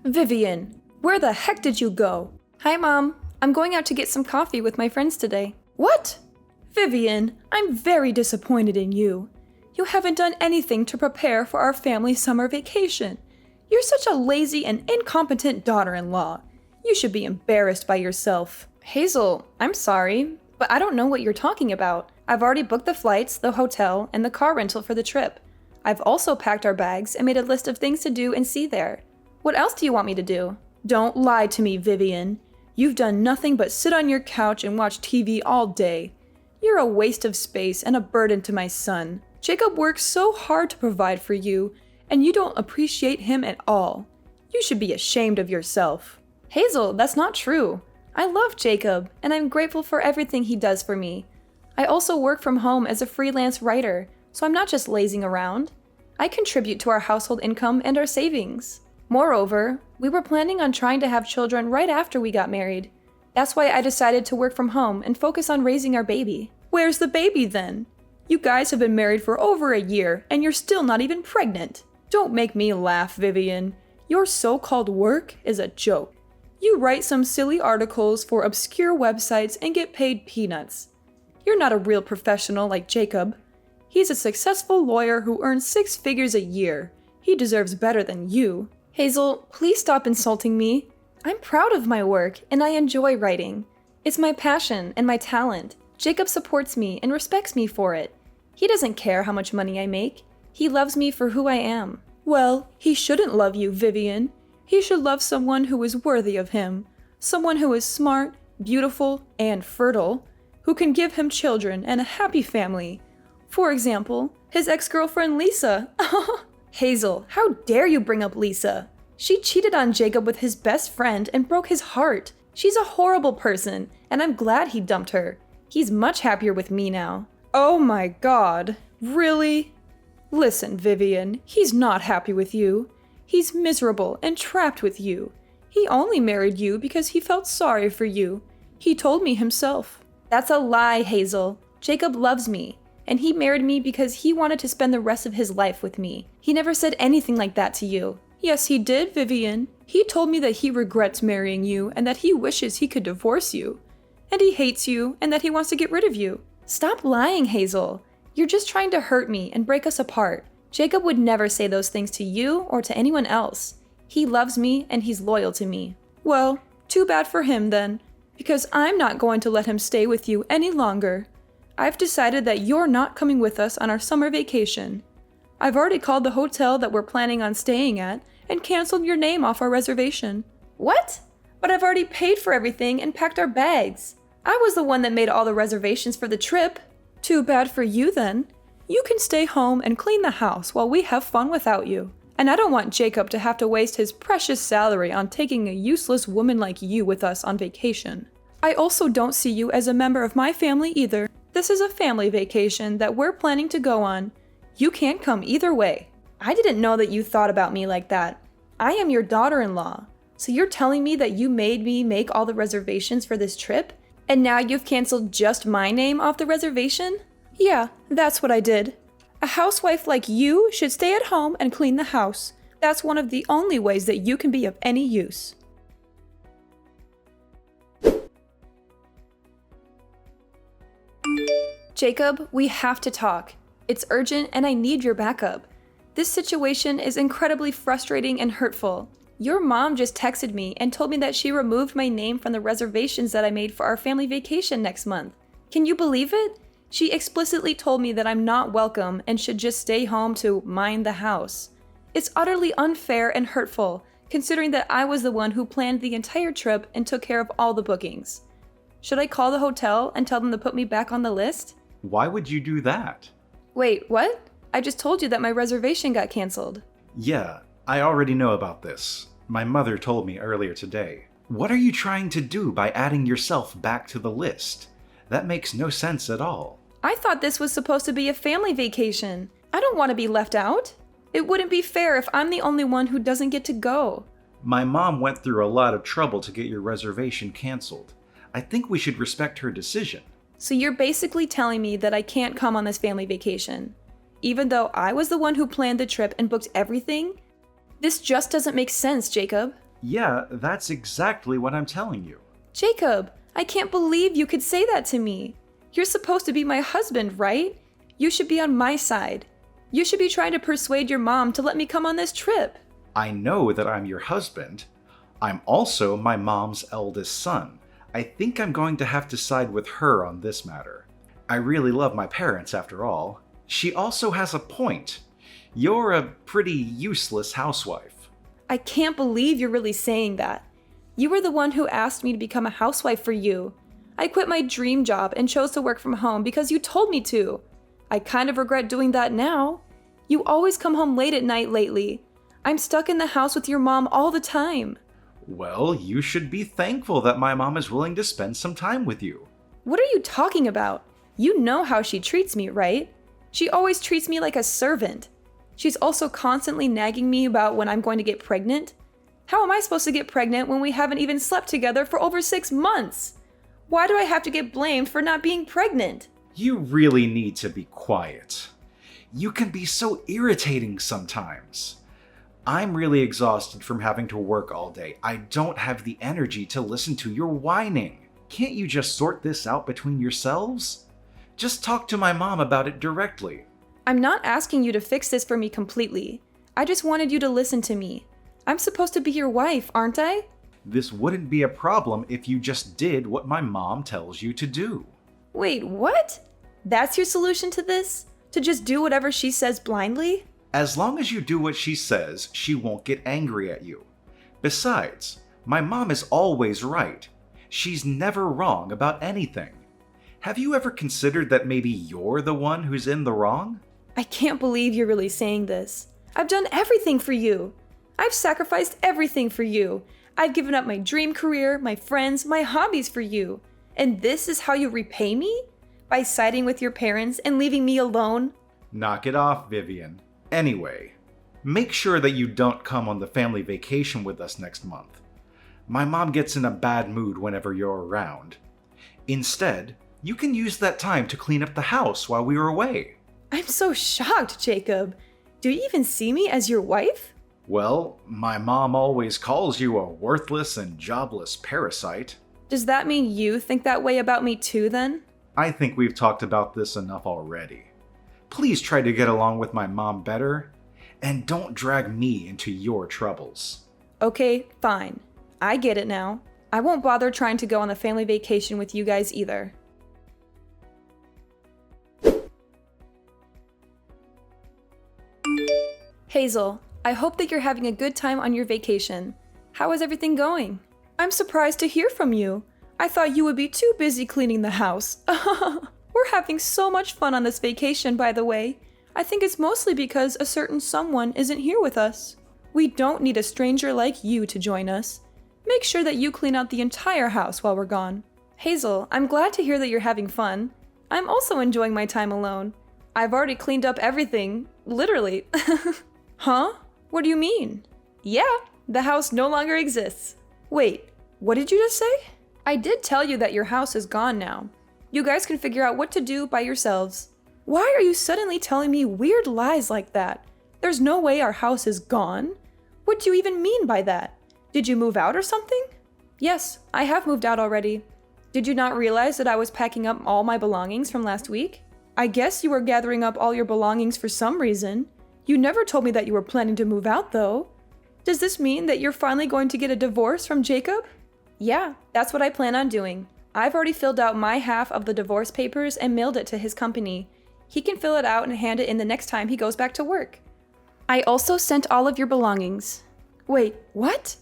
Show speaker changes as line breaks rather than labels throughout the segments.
Vivian, where the heck did you go? Hi, Mom. I'm going out to get some coffee with my friends today. What? Vivian, I'm very disappointed in you. You haven't done anything to prepare for our family summer vacation. You're such a lazy and incompetent daughter-in-law. You should be embarrassed by yourself. Hazel, I'm sorry, but I don't know what you're talking about. I've already booked the flights, the hotel, and the car rental for the trip. I've also packed our bags and made a list of things to do and see there. What else do you want me to do? Don't lie to me, Vivian. You've done nothing but sit on your couch and watch TV all day. You're a waste of space and a burden to my son. Jacob works so hard to provide for you, and you don't appreciate him at all. You should be ashamed of yourself. Hazel, that's not true. I love Jacob, and I'm grateful for everything he does for me. I also work from home as a freelance writer, so I'm not just lazing around. I contribute to our household income and our savings. Moreover, we were planning on trying to have children right after we got married. That's why I decided to work from home and focus on raising our baby. Where's the baby then? You guys have been married for over a year and you're still not even pregnant. Don't make me laugh, Vivian. Your so-called work is a joke. You write some silly articles for obscure websites and get paid peanuts. You're not a real professional like Jacob. He's a successful lawyer who earns 6 figures a year. He deserves better than you. Hazel, please stop insulting me. I'm proud of my work and I enjoy writing. It's my passion and my talent. Jacob supports me and respects me for it. He doesn't care how much money I make. He loves me for who I am. Well, he shouldn't love you, Vivian. He should love someone who is worthy of him. Someone who is smart, beautiful, and fertile. Who can give him children and a happy family. For example, his ex-girlfriend Lisa. Hazel, how dare you bring up Lisa? She cheated on Jacob with his best friend and broke his heart. She's a horrible person, and I'm glad he dumped her. He's much happier with me now. Oh my God, really? Listen, Vivian, he's not happy with you. He's miserable and trapped with you. He only married you because he felt sorry for you. He told me himself. That's a lie, Hazel. Jacob loves me. And he married me because he wanted to spend the rest of his life with me. He never said anything like that to you. Yes, he did, Vivian. He told me that he regrets marrying you and that he wishes he could divorce you. And he hates you and that he wants to get rid of you. Stop lying, Hazel. You're just trying to hurt me and break us apart. Jacob would never say those things to you or to anyone else. He loves me and he's loyal to me. Well, too bad for him then, because I'm not going to let him stay with you any longer. I've decided that you're not coming with us on our summer vacation. I've already called the hotel that we're planning on staying at and canceled your name off our reservation. What? But I've already paid for everything and packed our bags. I was the one that made all the reservations for the trip. Too bad for you then. You can stay home and clean the house while we have fun without you. And I don't want Jacob to have to waste his precious salary on taking a useless woman like you with us on vacation. I also don't see you as a member of my family either. This is a family vacation that we're planning to go on. You can't come either way. I didn't know that you thought about me like that. I am your daughter-in-law. So you're telling me that you made me make all the reservations for this trip? And now you've canceled just my name off the reservation? Yeah, that's what I did. A housewife like you should stay at home and clean the house. That's one of the only ways that you can be of any use. Jacob, we have to talk. It's urgent and I need your backup. This situation is incredibly frustrating and hurtful. Your mom just texted me and told me that she removed my name from the reservations that I made for our family vacation next month. Can you believe it? She explicitly told me that I'm not welcome and should just stay home to mind the house. It's utterly unfair and hurtful, considering that I was the one who planned the entire trip and took care of all the bookings. Should I call the hotel and tell them to put me back on the list?
Why would you do that?
Wait, what? I just told you that my reservation got canceled.
Yeah, I already know about this. My mother told me earlier today. What are you trying to do by adding yourself back to the list? That makes no sense at all.
I thought this was supposed to be a family vacation. I don't want to be left out. It wouldn't be fair if I'm the only one who doesn't get to go.
My mom went through a lot of trouble to get your reservation canceled. I think we should respect her decision.
So you're basically telling me that I can't come on this family vacation, even though I was the one who planned the trip and booked everything? This just doesn't make sense, Jacob.
Yeah, that's exactly what I'm telling you.
Jacob, I can't believe you could say that to me. You're supposed to be my husband, right? You should be on my side. You should be trying to persuade your mom to let me come on this trip.
I know that I'm your husband. I'm also my mom's eldest son. I think I'm going to have to side with her on this matter. I really love my parents after all. She also has a point. You're a pretty useless housewife.
I can't believe you're really saying that. You were the one who asked me to become a housewife for you. I quit my dream job and chose to work from home because you told me to. I kind of regret doing that now. You always come home late at night lately. I'm stuck in the house with your mom all the time.
Well, you should be thankful that my mom is willing to spend some time with you.
What are you talking about? You know how she treats me, right? She always treats me like a servant. She's also constantly nagging me about when I'm going to get pregnant. How am I supposed to get pregnant when we haven't even slept together for over 6 months? Why do I have to get blamed for not being pregnant?
You really need to be quiet. You can be so irritating sometimes. I'm really exhausted from having to work all day. I don't have the energy to listen to your whining. Can't you just sort this out between yourselves? Just talk to my mom about it directly.
I'm not asking you to fix this for me completely. I just wanted you to listen to me. I'm supposed to be your wife, aren't I?
This wouldn't be a problem if you just did what my mom tells you to do.
Wait, what? That's your solution to this? To just do whatever she says blindly?
As long as you do what she says, she won't get angry at you. Besides, my mom is always right. She's never wrong about anything. Have you ever considered that maybe you're the one who's in the wrong?
I can't believe you're really saying this. I've done everything for you. I've sacrificed everything for you. I've given up my dream career, my friends, my hobbies for you. And this is how you repay me? By siding with your parents and leaving me alone?
Knock it off, Vivian. Anyway, make sure that you don't come on the family vacation with us next month. My mom gets in a bad mood whenever you're around. Instead, you can use that time to clean up the house while we are away.
I'm so shocked, Jacob. Do you even see me as your wife?
Well, my mom always calls you a worthless and jobless parasite.
Does that mean you think that way about me too, then?
I think we've talked about this enough already. Please try to get along with my mom better, and don't drag me into your troubles.
Okay, fine. I get it now. I won't bother trying to go on the family vacation with you guys either. Hazel, I hope that you're having a good time on your vacation. How is everything going? I'm surprised to hear from you. I thought you would be too busy cleaning the house. We're having so much fun on this vacation, by the way. I think it's mostly because a certain someone isn't here with us. We don't need a stranger like you to join us. Make sure that you clean out the entire house while we're gone. Hazel, I'm glad to hear that you're having fun. I'm also enjoying my time alone. I've already cleaned up everything. Literally. Huh? What do you mean? Yeah, the house no longer exists. Wait, what did you just say? I did tell you that your house is gone now. You guys can figure out what to do by yourselves. Why are you suddenly telling me weird lies like that? There's no way our house is gone. What do you even mean by that? Did you move out or something? Yes, I have moved out already. Did you not realize that I was packing up all my belongings from last week? I guess you were gathering up all your belongings for some reason. You never told me that you were planning to move out, though. Does this mean that you're finally going to get a divorce from Jacob? Yeah, that's what I plan on doing. I've already filled out my half of the divorce papers and mailed it to his company. He can fill it out and hand it in the next time he goes back to work. I also sent all of your belongings. Wait, what?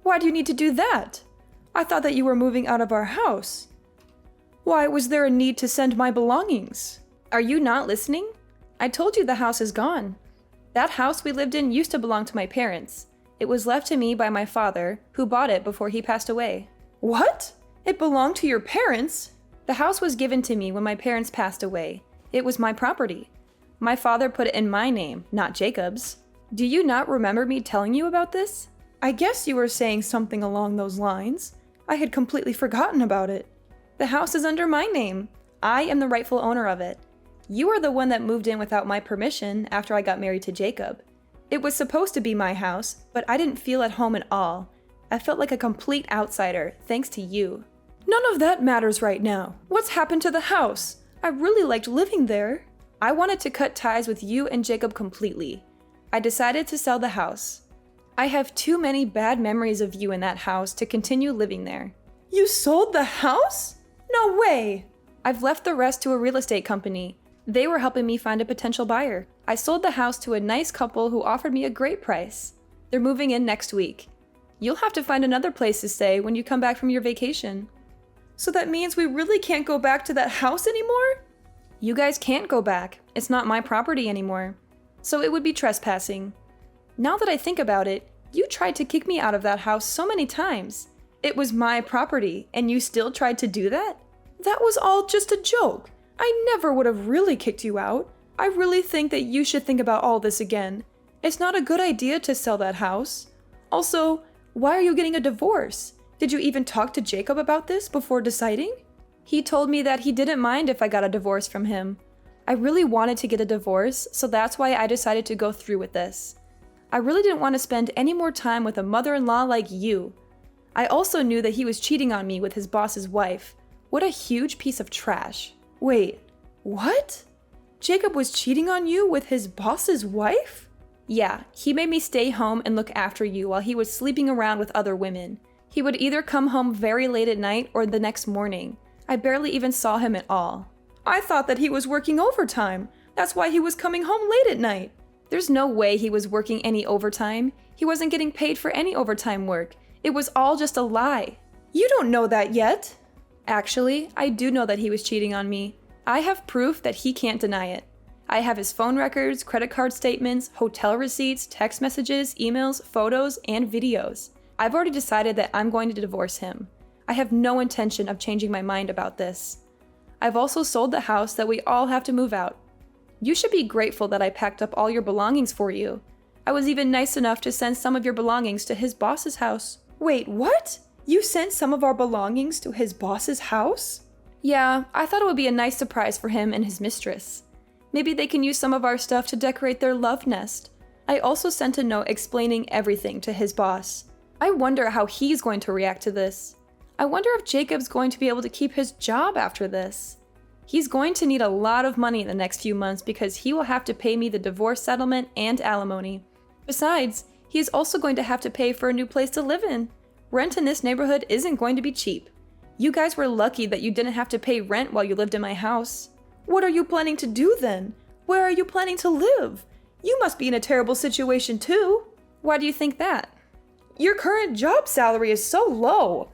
Why do you need to do that? I thought that you were moving out of our house. Why was there a need to send my belongings? Are you not listening? I told you the house is gone. That house we lived in used to belong to my parents. It was left to me by my father, who bought it before he passed away. What? It belonged to your parents? The house was given to me when my parents passed away. It was my property. My father put it in my name, not Jacob's. Do you not remember me telling you about this? I guess you were saying something along those lines. I had completely forgotten about it. The house is under my name. I am the rightful owner of it. You are the one that moved in without my permission after I got married to Jacob. It was supposed to be my house, but I didn't feel at home at all. I felt like a complete outsider, thanks to you. None of that matters right now. What's happened to the house? I really liked living there. I wanted to cut ties with you and Jacob completely. I decided to sell the house. I have too many bad memories of you in that house to continue living there. You sold the house? No way! I've left the rest to a real estate company. They were helping me find a potential buyer. I sold the house to a nice couple who offered me a great price. They're moving in next week. You'll have to find another place to stay when you come back from your vacation. So that means we really can't go back to that house anymore? You guys can't go back. It's not my property anymore. So it would be trespassing. Now that I think about it, you tried to kick me out of that house so many times. It was my property, and you still tried to do that? That was all just a joke. I never would have really kicked you out. I really think that you should think about all this again. It's not a good idea to sell that house. Also, why are you getting a divorce? Did you even talk to Jacob about this before deciding? He told me that he didn't mind if I got a divorce from him. I really wanted to get a divorce, so that's why I decided to go through with this. I really didn't want to spend any more time with a mother-in-law like you. I also knew that he was cheating on me with his boss's wife. What a huge piece of trash. Wait, what? Jacob was cheating on you with his boss's wife? Yeah, he made me stay home and look after you while he was sleeping around with other women. He would either come home very late at night or the next morning. I barely even saw him at all. I thought that he was working overtime. That's why he was coming home late at night. There's no way he was working any overtime. He wasn't getting paid for any overtime work. It was all just a lie. You don't know that yet. Actually, I do know that he was cheating on me. I have proof that he can't deny it. I have his phone records, credit card statements, hotel receipts, text messages, emails, photos, and videos. I've already decided that I'm going to divorce him. I have no intention of changing my mind about this. I've also sold the house that we all have to move out. You should be grateful that I packed up all your belongings for you. I was even nice enough to send some of your belongings to his boss's house. Wait, what? You sent some of our belongings to his boss's house? Yeah, I thought it would be a nice surprise for him and his mistress. Maybe they can use some of our stuff to decorate their love nest. I also sent a note explaining everything to his boss. I wonder how he's going to react to this. I wonder if Jacob's going to be able to keep his job after this. He's going to need a lot of money in the next few months because he will have to pay me the divorce settlement and alimony. Besides, he is also going to have to pay for a new place to live in. Rent in this neighborhood isn't going to be cheap. You guys were lucky that you didn't have to pay rent while you lived in my house. What are you planning to do then? Where are you planning to live? You must be in a terrible situation too. Why do you think that? Your current job salary is so low.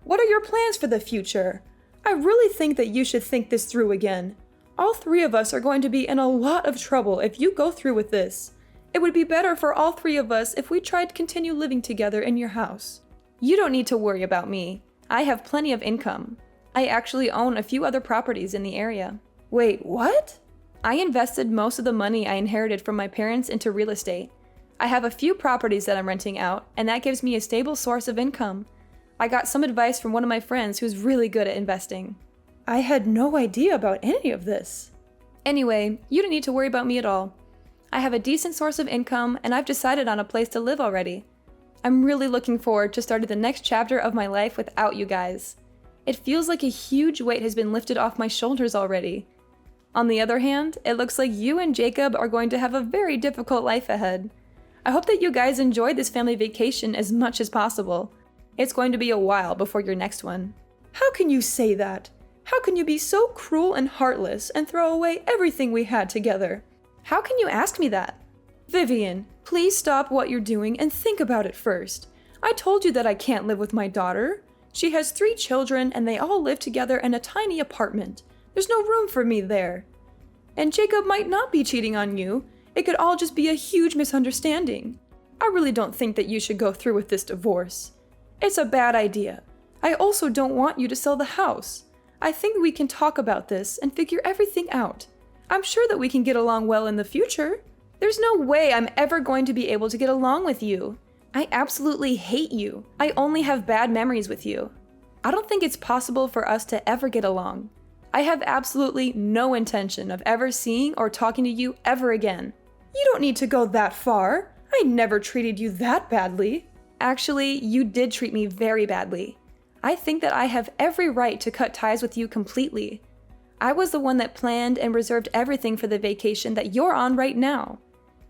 What are your plans for the future? I really think that you should think this through again. All three of us are going to be in a lot of trouble if you go through with this. It would be better for all three of us if we tried to continue living together in your house. You don't need to worry about me. I have plenty of income. I actually own a few other properties in the area. Wait, what? I invested most of the money I inherited from my parents into real estate. I have a few properties that I'm renting out, and that gives me a stable source of income. I got some advice from one of my friends who's really good at investing. I had no idea about any of this. Anyway, you don't need to worry about me at all. I have a decent source of income, and I've decided on a place to live already. I'm really looking forward to starting the next chapter of my life without you guys. It feels like a huge weight has been lifted off my shoulders already. On the other hand, it looks like you and Jacob are going to have a very difficult life ahead. I hope that you guys enjoy this family vacation as much as possible. It's going to be a while before your next one. How can you say that? How can you be so cruel and heartless and throw away everything we had together? How can you ask me that? Vivian, please stop what you're doing and think about it first. I told you that I can't live with my daughter. She has 3 children and they all live together in a tiny apartment. There's no room for me there. And Jacob might not be cheating on you. It could all just be a huge misunderstanding. I really don't think that you should go through with this divorce. It's a bad idea. I also don't want you to sell the house. I think we can talk about this and figure everything out. I'm sure that we can get along well in the future. There's no way I'm ever going to be able to get along with you. I absolutely hate you. I only have bad memories with you. I don't think it's possible for us to ever get along. I have absolutely no intention of ever seeing or talking to you ever again. You don't need to go that far. I never treated you that badly. Actually, you did treat me very badly. I think that I have every right to cut ties with you completely. I was the one that planned and reserved everything for the vacation that you're on right now.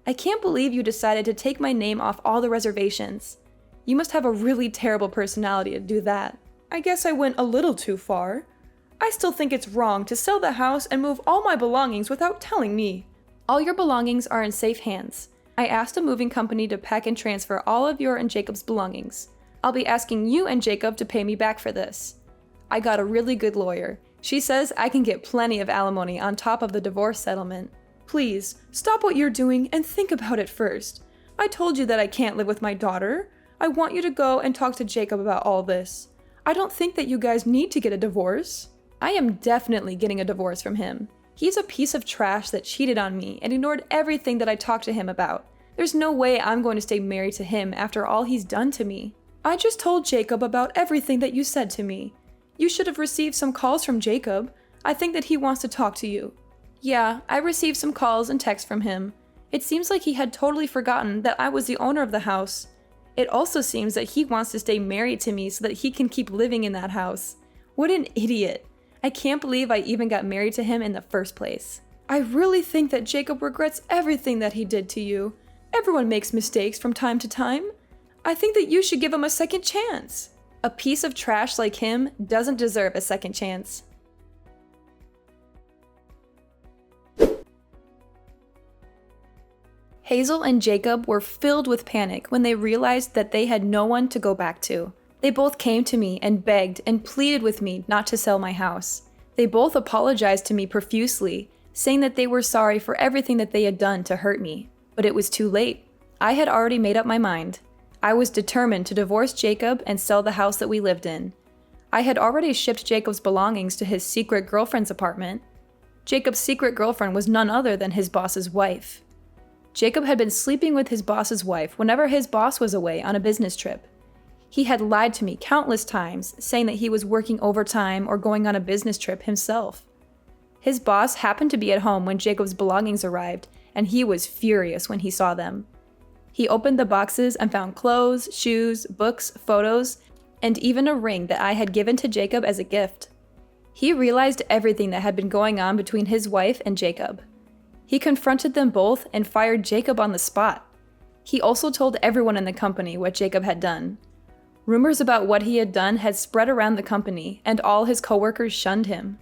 I can't believe you decided to take my name off all the reservations. You must have a really terrible personality to do that. I guess I went a little too far. I still think it's wrong to sell the house and move all my belongings without telling me. All your belongings are in safe hands. I asked a moving company to pack and transfer all of your and Jacob's belongings. I'll be asking you and Jacob to pay me back for this. I got a really good lawyer. She says I can get plenty of alimony on top of the divorce settlement. Please, stop what you're doing and think about it first. I told you that I can't live with my daughter. I want you to go and talk to Jacob about all this. I don't think that you guys need to get a divorce. I am definitely getting a divorce from him. He's a piece of trash that cheated on me and ignored everything that I talked to him about. There's no way I'm going to stay married to him after all he's done to me. I just told Jacob about everything that you said to me. You should have received some calls from Jacob. I think that he wants to talk to you. Yeah, I received some calls and texts from him. It seems like he had totally forgotten that I was the owner of the house. It also seems that he wants to stay married to me so that he can keep living in that house. What an idiot. I can't believe I even got married to him in the first place. I really think that Jacob regrets everything that he did to you. Everyone makes mistakes from time to time. I think that you should give him a second chance. A piece of trash like him doesn't deserve a second chance. Hazel and Jacob were filled with panic when they realized that they had no one to go back to. They both came to me and begged and pleaded with me not to sell my house. They both apologized to me profusely, saying that they were sorry for everything that they had done to hurt me. But it was too late. I had already made up my mind. I was determined to divorce Jacob and sell the house that we lived in. I had already shipped Jacob's belongings to his secret girlfriend's apartment. Jacob's secret girlfriend was none other than his boss's wife. Jacob had been sleeping with his boss's wife whenever his boss was away on a business trip. He had lied to me countless times, saying that he was working overtime or going on a business trip himself. His boss happened to be at home when Jacob's belongings arrived, and he was furious when he saw them. He opened the boxes and found clothes, shoes, books, photos, and even a ring that I had given to Jacob as a gift. He realized everything that had been going on between his wife and Jacob. He confronted them both and fired Jacob on the spot. He also told everyone in the company what Jacob had done. Rumors about what he had done had spread around the company, and all his coworkers shunned him.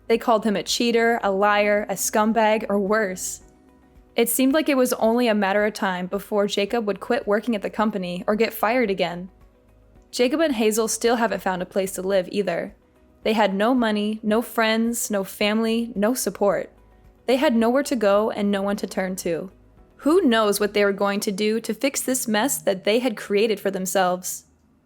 They called him a cheater, a liar, a scumbag, or worse. It seemed like it was only a matter of time before Jacob would quit working at the company or get fired again. Jacob and Hazel still haven't found a place to live either. They had no money, no friends, no family, no support. They had nowhere to go and no one to turn to. Who knows what they were going to do to fix this mess that they had created for themselves?